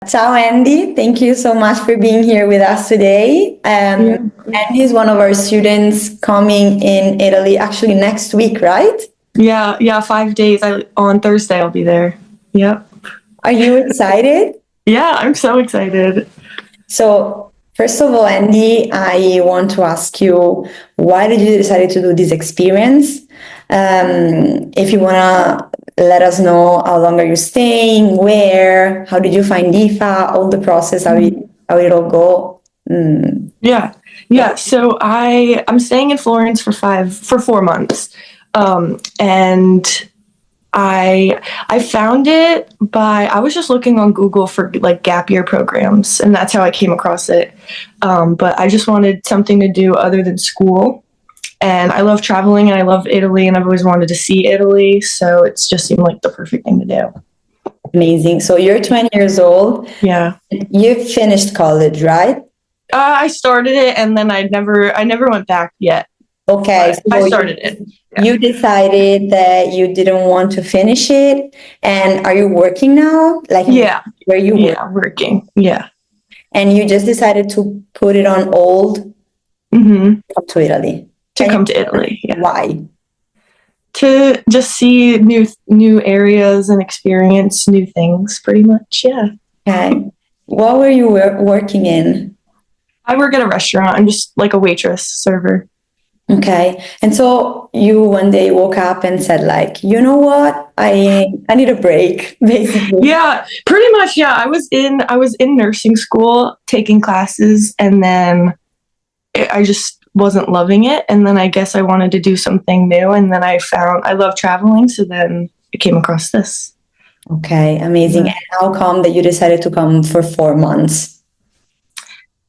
Ciao, Andy. Thank you so much for being here with us today. Yeah. Andy is one of our students coming in Italy actually next week, right? Yeah, 5 days. On Thursday I'll be there. Yep. Are you excited? Yeah, I'm so excited. So, first of all, Andy, I want to ask you, why did you decide to do this experience? If you want to let us know how long are you staying, where, how did you find IFA, all the process, how it all go. Yeah. So I'm staying in Florence for 4 months, and I found it I was just looking on Google for like gap year programs, and that's how I came across it. But I just wanted something to do other than school. And I love traveling and I love Italy and I've always wanted to see Italy. So it's just seemed like the perfect thing to do. Amazing. So you're 20 years old. Yeah. You finished college, right? I started it and then I never went back yet. Okay. So I started it. Yeah. You decided that you didn't want to finish it. And are you working now? Like, yeah. Where you work? Yeah, working. Yeah. And you just decided to put it on hold to come to Italy. Come to Italy. Yeah. Why? To just see new areas and experience new things, pretty much. Yeah. Okay. What were you working in? I work at a restaurant. I'm just like a waitress, server. Okay. And so you one day woke up and said, like, you know what? I need a break, basically. Yeah, pretty much. Yeah. I was in nursing school taking classes, and then I just wasn't loving it. And then I guess I wanted to do something new. And then I love traveling. So then I came across this. Okay, amazing. Yeah. And how come that you decided to come for 4 months?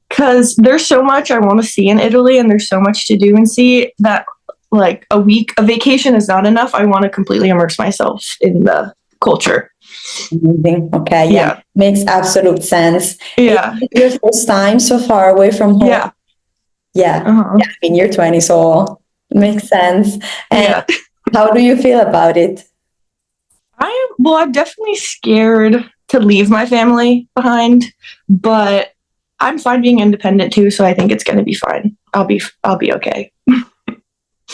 Because there's so much I want to see in Italy, and there's so much to do and see that like a vacation is not enough. I want to completely immerse myself in the culture. Amazing. Okay, yeah. Makes absolute sense. Yeah. It's your first time so far away from home. Yeah. Yeah. Uh-huh. Yeah, I mean, you're 20, so it makes sense. And how do you feel about it? I'm definitely scared to leave my family behind, but I'm fine being independent too, so I think it's going to be fine. I'll be okay.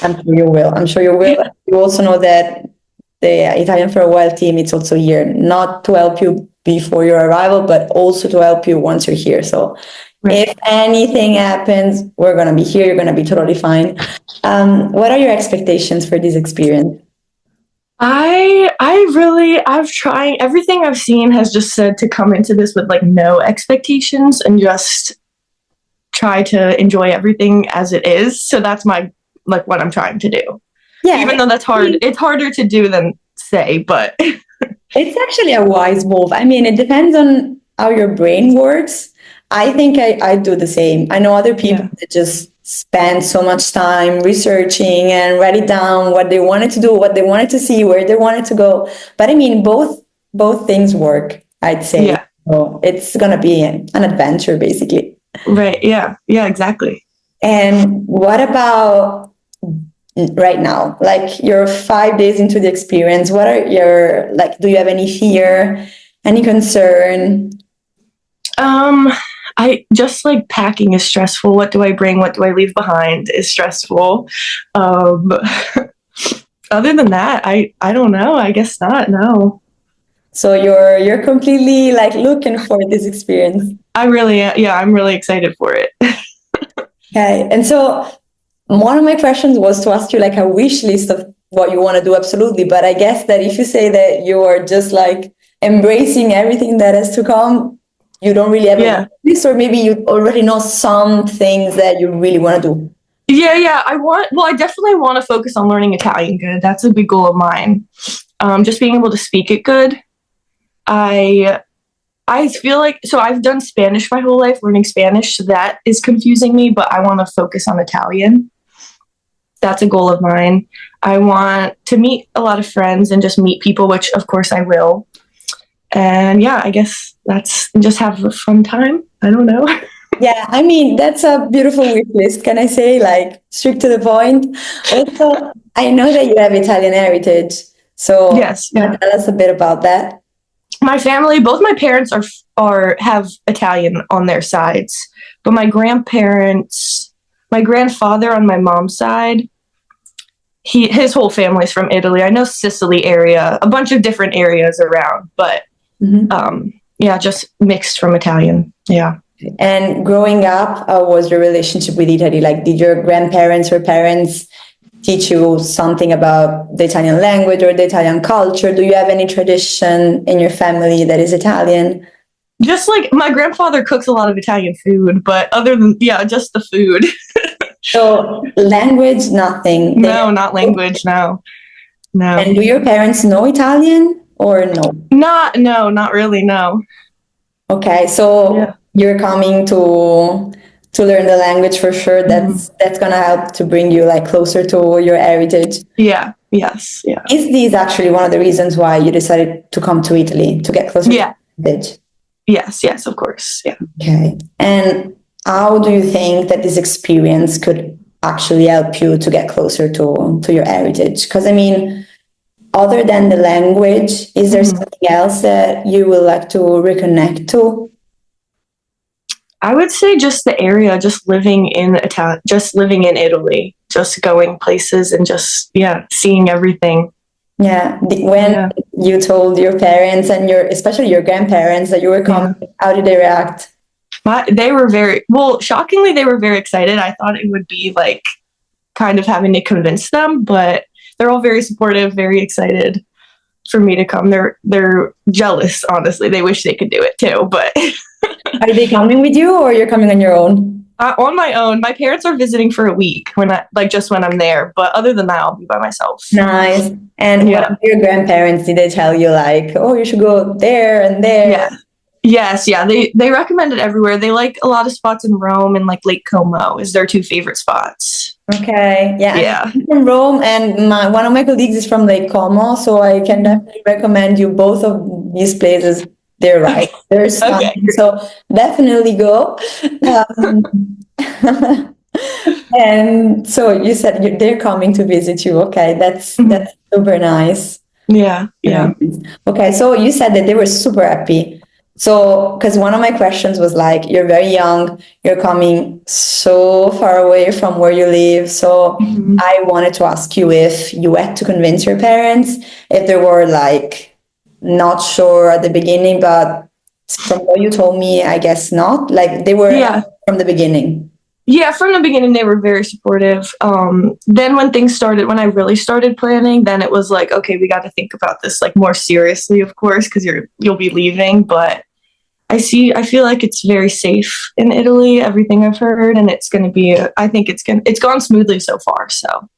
I'm sure you will. I'm sure you will. You also know that the Italianforawhile team is also here, not to help you before your arrival, but also to help you once you're here. So if anything happens, we're going to be here. You're going to be totally fine. What are your expectations for this experience? I've tried everything I've seen has just said to come into this with like no expectations and just try to enjoy everything as it is. So that's what I'm trying to do. Yeah. Even though that's hard, it's harder to do than say, but it's actually a wise move. I mean, it depends on how your brain works. I think I do the same. I know other people that just spend so much time researching and write it down what they wanted to do, what they wanted to see, where they wanted to go. But I mean, both things work, I'd say. Yeah. So it's going to be an adventure, basically. Right. Yeah. Yeah, exactly. And what about right now? Like, you're 5 days into the experience. What are do you have any fear, any concern? I just like packing is stressful. What do I bring? What do I leave behind is stressful. Other than that, I don't know. I guess not. No. So you're completely like looking for this experience. I'm really excited for it. Okay. And so one of my questions was to ask you like a wish list of what you want to do. Absolutely. But I guess that if you say that you're just like embracing everything that has to come, you don't really have a list, or maybe you already know some things that you really want to do. Yeah. I definitely want to focus on learning Italian good. That's a big goal of mine. Just being able to speak it good. I feel like, so I've done Spanish my whole life, learning Spanish, so that is confusing me, but I want to focus on Italian. That's a goal of mine. I want to meet a lot of friends and just meet people, which of course I will. And yeah, I guess that's just have a fun time. I don't know. Yeah, I mean, that's a beautiful wish list. Can I say, like, straight to the point? Also, I know that you have Italian heritage. So yes, tell us a bit about that. My family, both my parents have Italian on their sides, but my grandfather on my mom's side, his whole family's from Italy. I know Sicily area, a bunch of different areas around, but yeah, just mixed from Italian. Yeah. And growing up, how was your relationship with Italy? Like, did your grandparents or parents teach you something about the Italian language or the Italian culture? Do you have any tradition in your family that is Italian? Just like my grandfather cooks a lot of Italian food, but other than, just the food. So language, nothing. No, not language. No. And do your parents know Italian or no? Not really. No. Okay, so you're coming to learn the language for sure. That's gonna help to bring you like closer to your heritage. Yeah. Yes. Yeah. Is this actually one of the reasons why you decided to come to Italy to get closer to your heritage? Yes, of course. Yeah. Okay. And how do you think that this experience could actually help you to get closer to your heritage? Because I mean, other than the language, is there something else that you would like to reconnect to? I would say just the area, just living in Italy, just going places and just seeing everything. Yeah. When you told your parents and especially your grandparents that you were coming, how did they react? They were shockingly, they were very excited. I thought it would be like kind of having to convince them, but they're all very supportive, very excited for me to come. They're jealous, honestly. They wish they could do it too, but Are they coming with you or you're coming on your own? On my own. My parents are visiting for a week when I'm there, but other than that, I'll be by myself. Nice. And what about your grandparents? Did they tell you like, oh, you should go there and there? Yeah. Yes, yeah. They recommend it everywhere. They like a lot of spots in Rome and like Lake Como is their two favorite spots. Okay. Yeah. I'm from Rome and one of my colleagues is from Lake Como, so I can definitely recommend you both of these places. They're right. They're stunning. Okay. So definitely go. And so you said they're coming to visit you. Okay, that's super nice. Yeah. Okay, so you said that they were super happy. So, because one of my questions was like, you're very young, you're coming so far away from where you live. So I wanted to ask you if you had to convince your parents, if they were like not sure at the beginning, but from what you told me, I guess not. Like they were from the beginning. Yeah, from the beginning, they were very supportive. Then when I really started planning, then it was like, okay, we got to think about this like more seriously, of course, because you'll be leaving. But I feel like it's very safe in Italy, everything I've heard, and it's going to be, it's gone smoothly so far. So,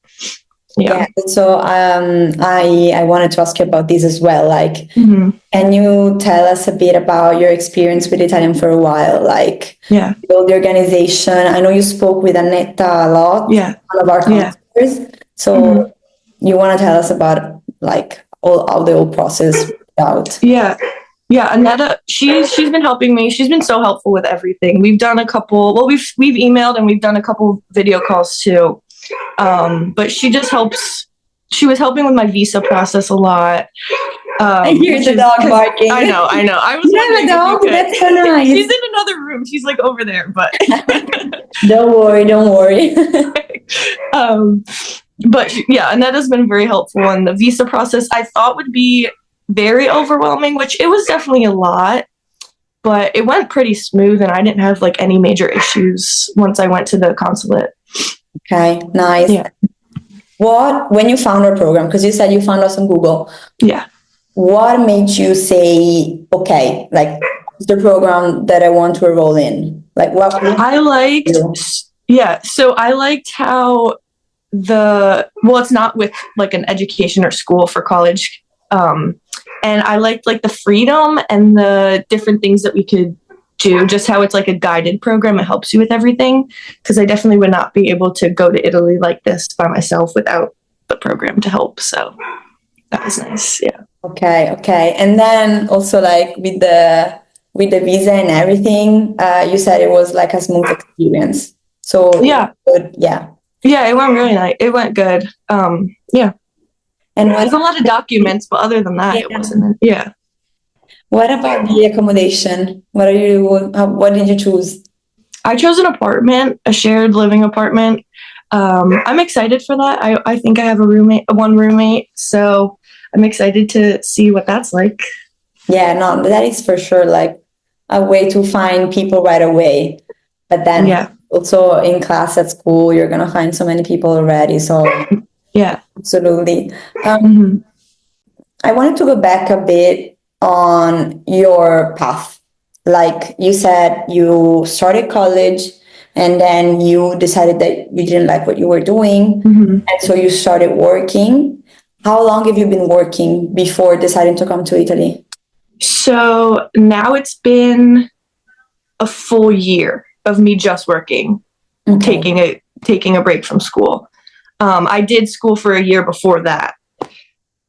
yeah. So I wanted to ask you about this as well. Like, can you tell us a bit about your experience with Italianforawhile? Like, build the organization. I know you spoke with Annetta a lot. Yeah, one of our counselors. So you want to tell us about like how the whole process worked out? Yeah, Annetta, she's been helping me. She's been so helpful with everything. We've done a couple. Well, we've emailed and we've done a couple video calls too. But she just helps. She was helping with my visa process a lot. I hear the dog barking. I know. I was wondering a dog. That's so nice. She's in another room. She's like over there, but don't worry. But Annetta's been very helpful, and the visa process I thought would be very overwhelming, which it was definitely a lot, but it went pretty smooth, and I didn't have like any major issues once I went to the consulate. Okay, nice. Yeah. When you found our program, because you said you found us on Google. Yeah. What made you say, okay, like the program that I want to enroll in? Like what I liked. So I liked how it's not with like an education or school for college. And I liked like the freedom and the different things that we could do, just how it's like a guided program. It helps you with everything, because I definitely would not be able to go to Italy like this by myself without the program to help. So that was nice. Yeah. Okay. And then also like with the visa and everything, you said it was like a smooth experience. So good. Yeah, it went really nice. It went good. And there's a lot of documents, but other than that, it wasn't. Yeah. What about the accommodation? What did you choose? I chose an apartment, a shared living apartment. I'm excited for that. I think I have one roommate, so I'm excited to see what that's like. Yeah, no, that is for sure like a way to find people right away. But then Yeah, also in class at school, you're gonna find so many people already. So yeah. absolutely. Hmm. I wanted to go back a bit on your path. Like you said, you started college and then you decided that you didn't like what you were doing. Hmm. And so you started working. How long have you been working before deciding to come to Italy? So now it's been a full year of me just working, Okay. taking a break from school. I did school for a year before that.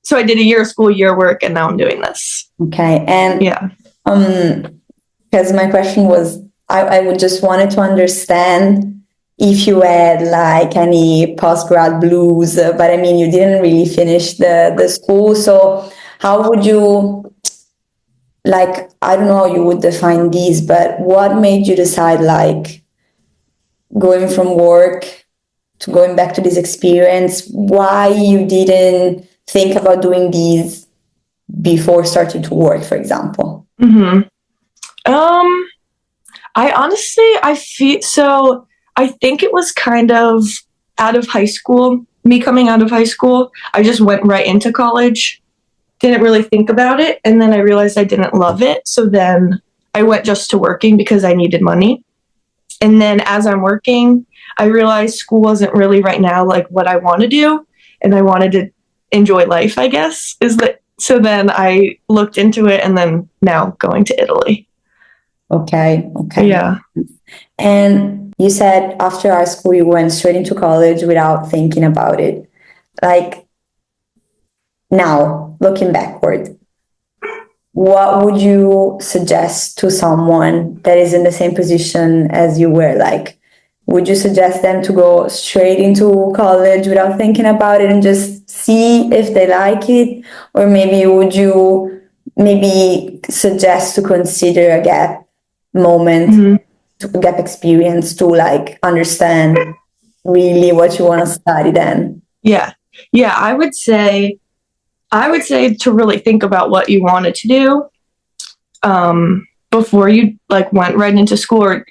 So I did a year of school, year work, and now I'm doing this. Okay. And Yeah. because my question was, I would just wanted to understand if you had like any post-grad blues, but I mean, you didn't really finish the school. So how would you, like, I don't know how you would define these, but what made you decide like going from work to going back to this experience, why you didn't think about doing these before starting to work, for example? Hmm. Um, I feel so. I think it was kind of out of high school, me coming out of high school. I just went right into college, didn't really think about it. And then I realized I didn't love it. So then I went just to working because I needed money. And then as I'm working, I realized school wasn't really right now like what I want to do. And I wanted to enjoy life, I guess, is that. So then I looked into it and then now going to Italy. Okay, okay. Yeah. And you said after high school, you went straight into college without thinking about it. Like now, looking backward, what would you suggest to someone that is in the same position as you were? Like, would you suggest them to go straight into college without thinking about it and just see if they like it? Or maybe would you maybe suggest to consider a gap moment, Mhm. to gap experience to like understand really what you want to study then? Yeah. Yeah. I would say to really think about what you wanted to do before you like went right into school or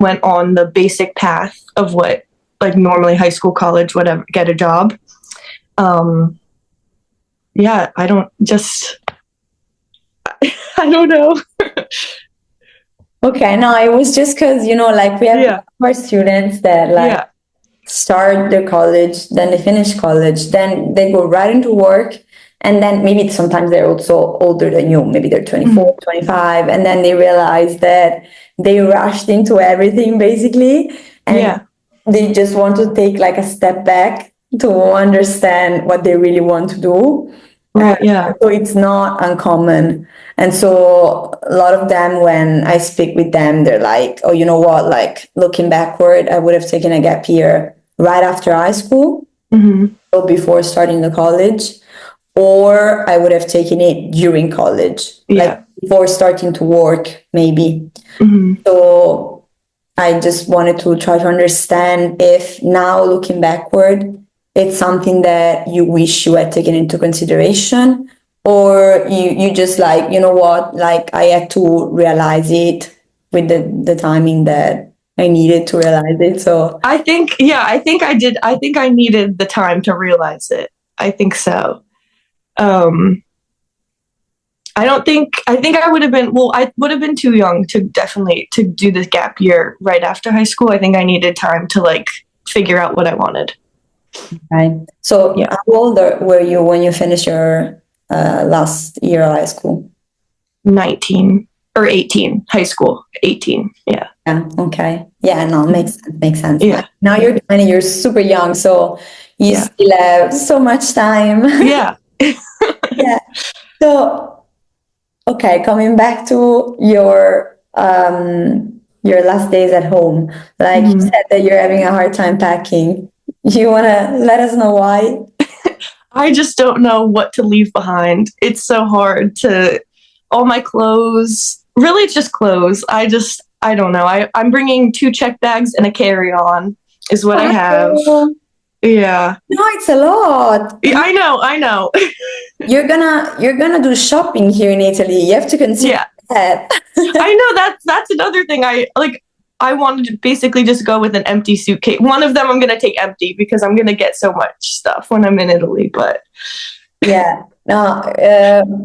went on the basic path of what like normally high school, college, whatever, get a job. Um, yeah, I don't just, I don't know. Okay, no, it was just because, like we have Yeah. more students that like Yeah. start their college, then they finish college, then they go right into work. And then maybe sometimes they're also older than you, maybe they're 24, 25, and then they realize that they rushed into everything basically. And Yeah. they just want to take like a step back to understand what they really want to do. Right. Yeah. So it's not uncommon. And so a lot of them, when I speak with them, they're like, oh, you know what? Like looking backward, I would have taken a gap year right after high school, Hmm. so before starting the college, or I would have taken it during college, like Yeah. before starting to work, maybe. Hmm. So I just wanted to try to understand if now looking backward, it's something that you wish you had taken into consideration, or you just like, you know what, like I had to realize it with the timing that I needed to realize it. So I think I did. I think I needed the time to realize it. I think so. Um, I think I would have been, well, I would have been too young to definitely to do this gap year right after high school. I think I needed time to like figure out what I wanted. right. So Yeah. how old were you when you finished your last year of high school? 19 or 18, high school, 18. Yeah. Yeah. Okay. Yeah. No, makes sense. Makes sense. Yeah. Now you're 20. You're super young, so you Yeah. still have so much time. Yeah. Yeah. So okay, coming back to your last days at home, like you Mhm. said that you're having a hard time packing. You wanna let us know why? I just don't know what to leave behind. It's so hard to all my clothes. Really, it's just clothes. I don't know. I'm bringing 2 check bags and a carry-on is what I have. Yeah. No, it's a lot. Yeah, I know. You're gonna do shopping here in Italy. You have to consider Yeah. that. I know that's another thing. I wanted to basically just go with an empty suitcase. One of them I'm gonna take empty because I'm gonna get so much stuff when I'm in Italy. But Yeah. No,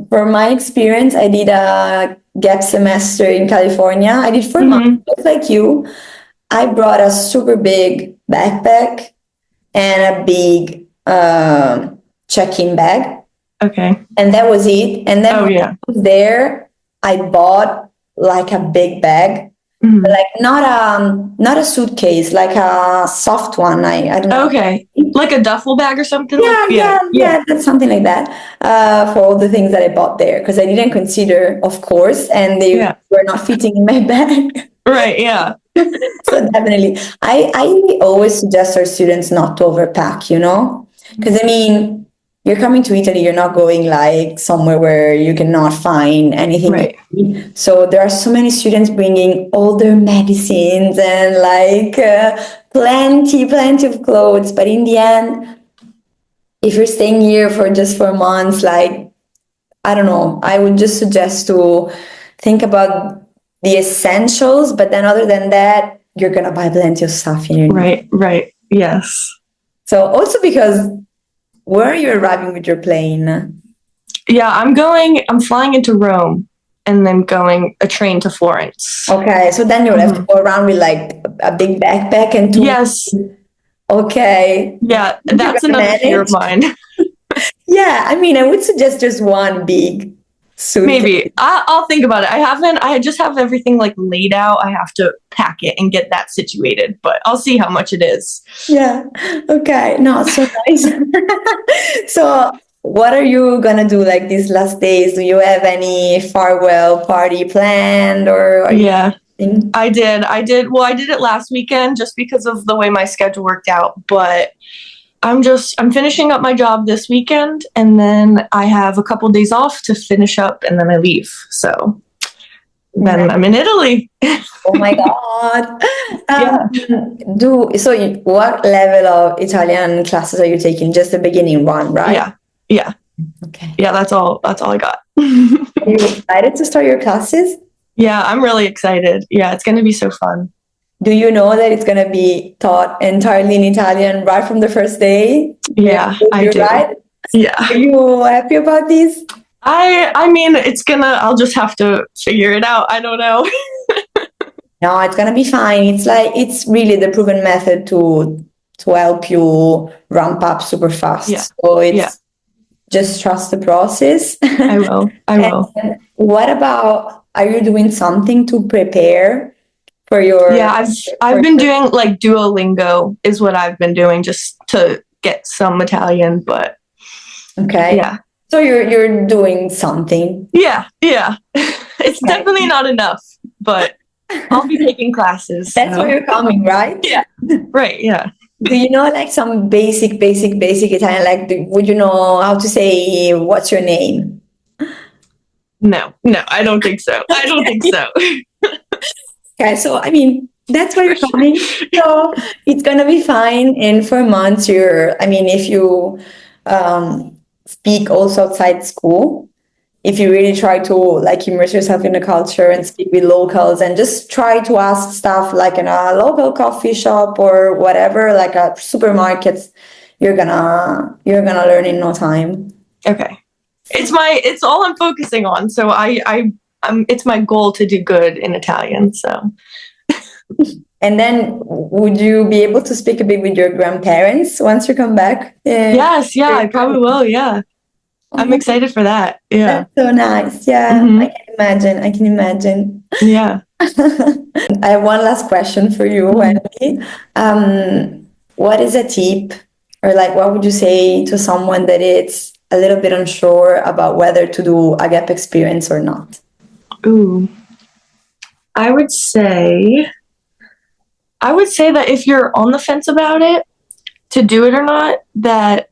from my experience, I did a gap semester in California. I did 4 months, just like you. I brought a super big backpack and a big check-in bag, okay. and that was it. And then Oh when yeah. I was there, I bought like a big bag, but like not a suitcase, like a soft one. I don't know. Okay. Like a duffel bag or something? Yeah, that's something like that. For all the things that I bought there, because I didn't consider, of course, and they were not fitting in my bag. Right, yeah. So definitely, I always suggest our students not to overpack, because I mean, you're coming to Italy, you're not going like somewhere where you cannot find anything. Right. So there are so many students bringing all their medicines and like plenty of clothes. But in the end, if you're staying here for just 4 months, like, I don't know, I would just suggest to think about the essentials, but then other than that, you're gonna buy plenty of stuff. Right. Yes. So also because where are you arriving with your plane? Yeah, I'm flying into Rome and then going a train to Florence. Okay, so then you'll have to go around with like a big backpack and two. Yes. Okay. Yeah, that's another fear of mine. Yeah, I mean, I would suggest just one big suitcase. Maybe. I'll think about it. I just have everything like laid out. I have to pack it and get that situated, but I'll see how much it is. Yeah. Okay. No, so nice. So what are you gonna do like these last days? Do you have any farewell party planned or I did. Well, I did it last weekend just because of the way my schedule worked out, but I'm finishing up my job this weekend and then I have a couple days off to finish up and then I leave. So then I'm in Italy. Oh my God. What level of Italian classes are you taking? Just the beginning one, right? Yeah. Okay. Yeah, that's all I got. Are you excited to start your classes? Yeah, I'm really excited. Yeah, it's going to be so fun. Do you know that it's going to be taught entirely in Italian right from the first day? Yeah, I do. Right? Yeah. Are you happy about this? I mean, I'll just have to figure it out. I don't know. No, it's going to be fine. It's really the proven method to help you ramp up super fast. Yeah. So just trust the process. I will. And what about, are you doing something to prepare for your... Yeah, I've been doing like Duolingo is what I've been doing just to get some Italian, but okay. Yeah. So you're doing something. Yeah. It's definitely not enough, but I'll be taking classes. That's where you're coming, right? Yeah. Right, yeah. Do you know like some basic Italian? Like, would you know how to say what's your name? No, I don't think so. Okay, so I mean, that's where you're coming. So it's gonna be fine. In 4 months, if you speak also outside school, if you really try to like immerse yourself in the culture and speak with locals and just try to ask stuff like in a local coffee shop or whatever, like a supermarket, you're gonna learn in no time. Okay. It's all I'm focusing on. So it's my goal to do good in Italian. So. And then would you be able to speak a bit with your grandparents once you come back? Yes, yeah, I probably will. Yeah. I'm excited for that. Yeah. That's so nice. Yeah, I can imagine. Yeah. I have one last question for you, Wendy. What is a tip or like what would you say to someone that it's a little bit unsure about whether to do a gap experience or not? Ooh. I would say that if you're on the fence about it, to do it or not, that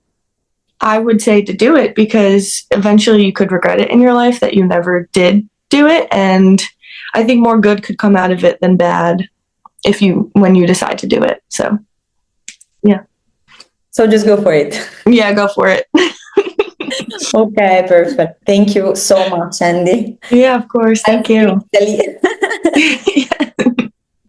I would say to do it, because eventually you could regret it in your life that you never did do it. And I think more good could come out of it than bad when you decide to do it. So, yeah. So just go for it. Yeah, go for it. Okay, perfect. Thank you so much, Andy. Yeah, of course. Thank you. Italy. Yeah.